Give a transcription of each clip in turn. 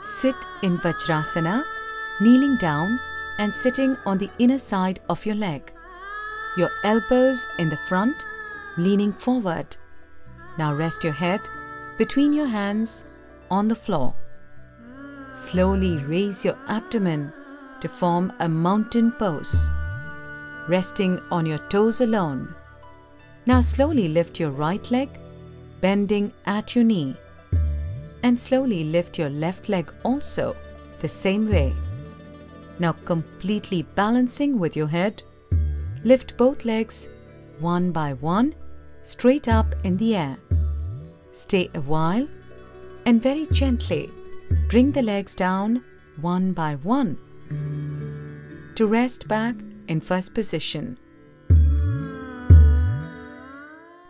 Sit in vajrasana, kneeling down and sitting on the inner side of your leg. Your elbows in the front, leaning forward. Now rest your head between your hands on the floor. Slowly raise your abdomen to form a mountain pose, resting on your toes alone. Now slowly lift your right leg, bending at your knee. And slowly lift your left leg also, the same way. Now completely balancing with your head, lift both legs one by one, straight up in the air. Stay a while and very gently bring the legs down one by one to rest back in first position.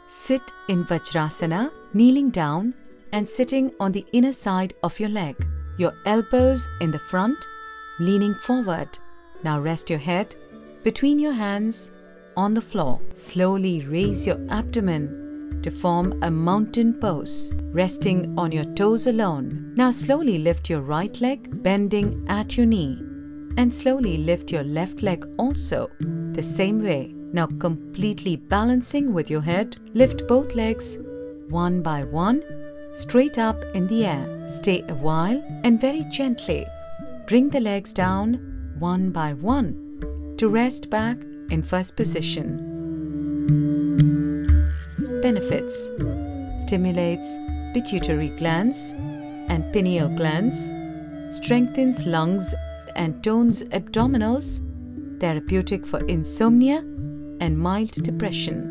Sit in vajrasana, kneeling down and sitting on the inner side of your leg. Your elbows in the front, leaning forward. Now rest your head between your hands on the floor. Slowly raise your abdomen to form a mountain pose, resting on your toes alone. Now slowly lift your right leg, bending at your knee. And slowly lift your left leg also, the same way. Now completely balancing with your head, lift both legs one by one, straight up in the air. Stay a while and very gently bring the legs down one by one to rest back in first position. Benefits: stimulates pituitary glands and pineal glands, strengthens lungs and tones abdominals, therapeutic for insomnia and mild depression.